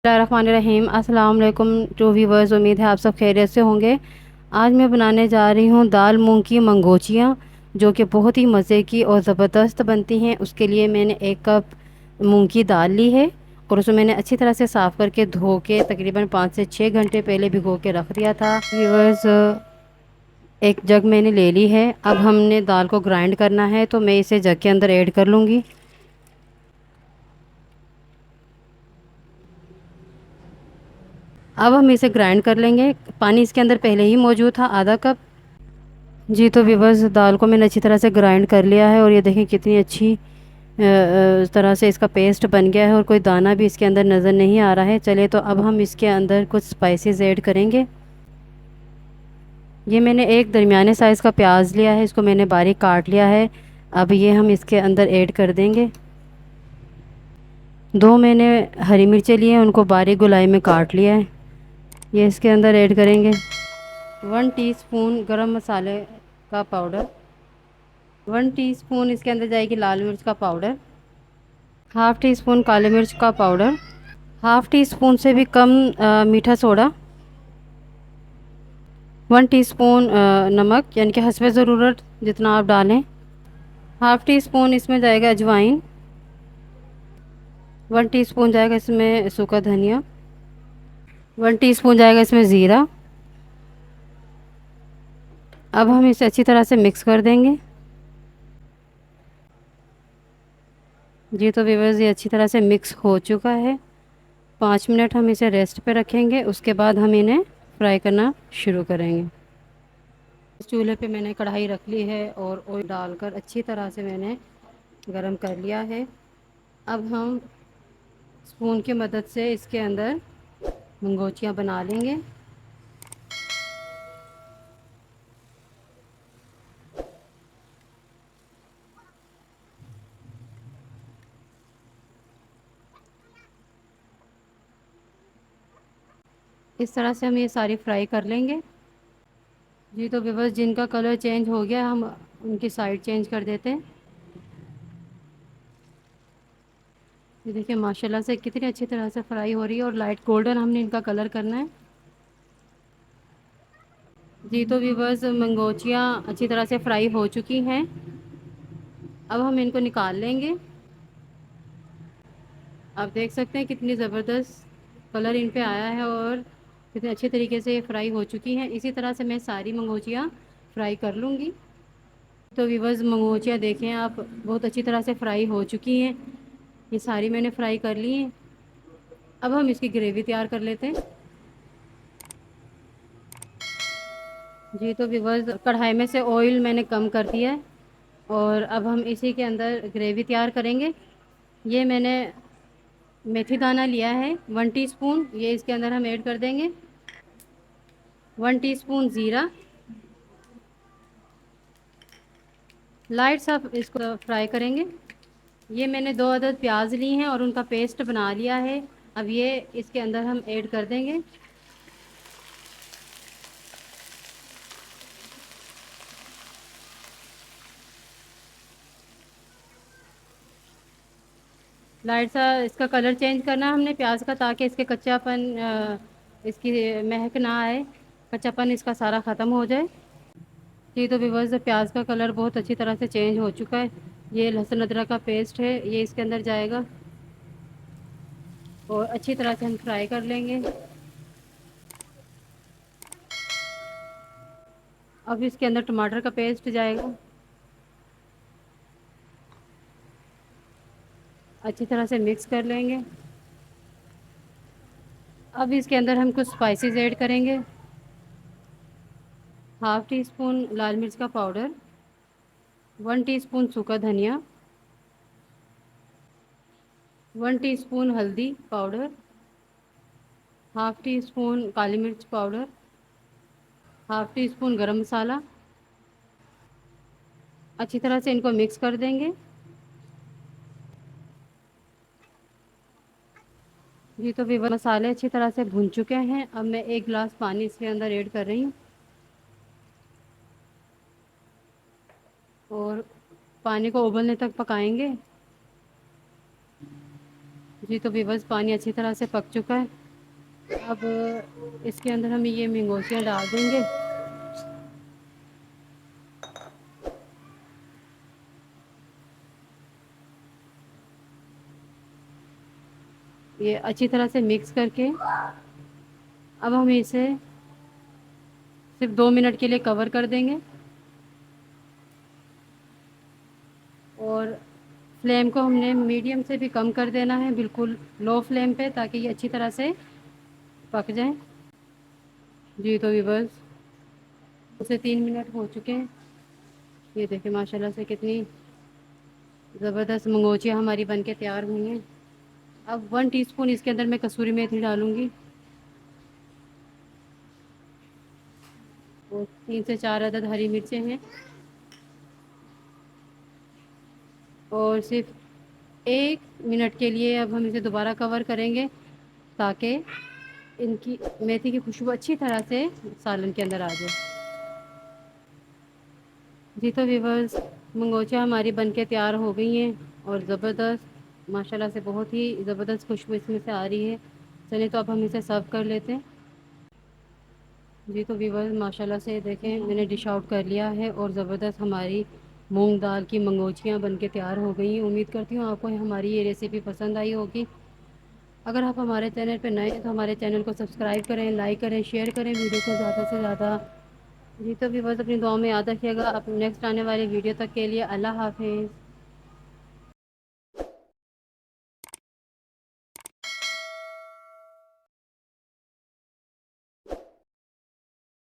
रहीम अस्सलाम वालेकुम to viewers. उम्मीद है आप सब खैरियत से होंगे। आज मैं बनाने जा रही हूँ दाल मूंग की मंगोचियाँ, जो कि बहुत ही मज़े की और ज़बरदस्त बनती हैं। उसके लिए मैंने 1 कप मूंग की दाल ली है और उसको मैंने अच्छी तरह से साफ़ करके धो के तकरीबन 5 से 6 घंटे पहले भिगो के रख दिया था। व्यूवर्स, एक जग मैंने ले ली है। अब हमने दाल को ग्राइंड करना है, तो मैं इसे जग के अंदर ऐड कर लूँगी। अब हम इसे ग्राइंड कर लेंगे। पानी इसके अंदर पहले ही मौजूद था, आधा कप। जी, तो व्यूवर्स, दाल को मैंने अच्छी तरह से ग्राइंड कर लिया है और ये देखें कितनी अच्छी तरह से इसका पेस्ट बन गया है और कोई दाना भी इसके अंदर नज़र नहीं आ रहा है। चलिए, तो अब हम इसके अंदर कुछ स्पाइसेस ऐड करेंगे। ये मैंने एक दरमियाने साइज़ का प्याज लिया है, इसको मैंने बारीक काट लिया है। अब ये हम इसके अंदर ऐड कर देंगे। 2 मैंने हरी मिर्चें लिए हैं, उनको बारीक गोलाई में काट लिया है। ये इसके अंदर ऐड करेंगे। 1 टीस्पून गरम मसाले का पाउडर। 1 टीस्पून इसके अंदर जाएगी लाल मिर्च का पाउडर। हाफ़ टी स्पून काले मिर्च का पाउडर। हाफ़ टी स्पून से भी कम मीठा सोडा। 1 टीस्पून नमक, यानी कि हस्बे ज़रूरत जितना आप डालें। हाफ़ टी स्पून इसमें जाएगा अजवाइन। 1 टीस्पून जाएगा इसमें सूखा धनिया। 1 टीस्पून जाएगा इसमें ज़ीरा। अब हम इसे अच्छी तरह से मिक्स कर देंगे। जी, तो व्यूअर्स, ये अच्छी तरह से मिक्स हो चुका है। 5 मिनट हम इसे रेस्ट पे रखेंगे, उसके बाद हम इन्हें फ्राई करना शुरू करेंगे। इस चूल्हे पे मैंने कढ़ाई रख ली है और ऑयल डालकर अच्छी तरह से मैंने गरम कर लिया है। अब हम स्पून की मदद से इसके अंदर मंगोचियाँ बना लेंगे। इस तरह से हम ये सारी फ्राई कर लेंगे। जी, तो व्यूअर्स, जिनका कलर चेंज हो गया हम उनकी साइड चेंज कर देते हैं। ये देखिए माशाल्लाह से कितनी अच्छी तरह से फ्राई हो रही है और लाइट गोल्डन हमने इनका कलर करना है। जी, तो व्यूअर्स, मंगोचियाँ अच्छी तरह से फ्राई हो चुकी हैं। अब हम इनको निकाल लेंगे। आप देख सकते हैं कितनी ज़बरदस्त कलर इन पे आया है और कितने अच्छे तरीके से ये फ्राई हो चुकी हैं। इसी तरह से मैं सारी मंगोचियाँ फ्राई कर लूँगी। तो व्यूअर्स, मंगोचियाँ देखें आप, बहुत अच्छी तरह से फ्राई हो चुकी हैं। ये सारी मैंने फ्राई कर ली हैं। अब हम इसकी ग्रेवी तैयार कर लेते हैं। जी, तो व्यूअर्स, कढ़ाई में से ऑयल मैंने कम कर दिया है और अब हम इसी के अंदर ग्रेवी तैयार करेंगे। ये मैंने मेथी दाना लिया है 1 टीस्पून, ये इसके अंदर हम ऐड कर देंगे। 1 टीस्पून ज़ीरा। लाइट सा इसको फ्राई करेंगे। ये मैंने 2 अदद प्याज ली हैं और उनका पेस्ट बना लिया है। अब ये इसके अंदर हम ऐड कर देंगे। लाइट सा इसका कलर चेंज करना है हमने प्याज का, ताकि इसके कच्चापन इसकी महक ना आए, कच्चापन इसका सारा ख़त्म हो जाए। जी, तो व्यूअर्स, प्याज का कलर बहुत अच्छी तरह से चेंज हो चुका है। ये लहसुन अदरक का पेस्ट है, ये इसके अंदर जाएगा और अच्छी तरह से हम फ्राई कर लेंगे। अब इसके अंदर टमाटर का पेस्ट जाएगा। अच्छी तरह से मिक्स कर लेंगे। अब इसके अंदर हम कुछ स्पाइसेस ऐड करेंगे। हाफ़ टी स्पून लाल मिर्च का पाउडर। 1 टीस्पून सूखा धनिया। 1 टीस्पून हल्दी पाउडर। हाफ़ टी स्पून काली मिर्च पाउडर। हाफ़ टी स्पून गरम मसाला। अच्छी तरह से इनको मिक्स कर देंगे। जी, तो वीवर मसाले अच्छी तरह से भुन चुके हैं। अब मैं 1 गिलास पानी इसके अंदर ऐड कर रही हूँ और पानी को उबलने तक पकाएंगे। जी तो व्यूअर्स पानी अच्छी तरह से पक चुका है। अब इसके अंदर हम ये मंगोसियाँ डाल देंगे। ये अच्छी तरह से मिक्स करके अब हम इसे सिर्फ 2 मिनट के लिए कवर कर देंगे और फ्लेम को हमने मीडियम से भी कम कर देना है, बिल्कुल लो फ्लेम पे, ताकि ये अच्छी तरह से पक जाए। जी तो व्यूअर्स 2 से 3 मिनट हो चुके हैं। ये देखिए माशाल्लाह से कितनी ज़बरदस्त मंगोचियाँ हमारी बनके तैयार हुई हैं। अब 1 टीस्पून इसके अंदर मैं कसूरी मेथी डालूँगी और 3 से 4 अदद हरी मिर्चें हैं और सिर्फ 1 मिनट के लिए अब हम इसे दोबारा कवर करेंगे, ताकि इनकी मेथी की खुशबू अच्छी तरह से सालन के अंदर आ जाए। जी तो व्यूवर्स मंगोचा हमारी बनके तैयार हो गई हैं और ज़बरदस्त माशाल्लाह से बहुत ही ज़बरदस्त खुशबू इसमें से आ रही है। चलिए तो अब हम इसे सर्व कर लेते हैं। जी तो व्यूवर्स माशाल्लाह से देखें मैंने डिश आउट कर लिया है और ज़बरदस्त हमारी मूंग दाल की मंगोचियाँ बनके तैयार हो गई हैं। उम्मीद करती हूँ आपको हमारी ये रेसिपी पसंद आई होगी। अगर आप हमारे चैनल पर नए हैं तो हमारे चैनल को सब्सक्राइब करें, लाइक करें, शेयर करें वीडियो को ज़्यादा से ज़्यादा। जी तो व्यूवर्स अपनी दुआ में याद रखिएगा। अब नेक्स्ट आने वाली वीडियो तक के लिए अल्लाह हाफिज़।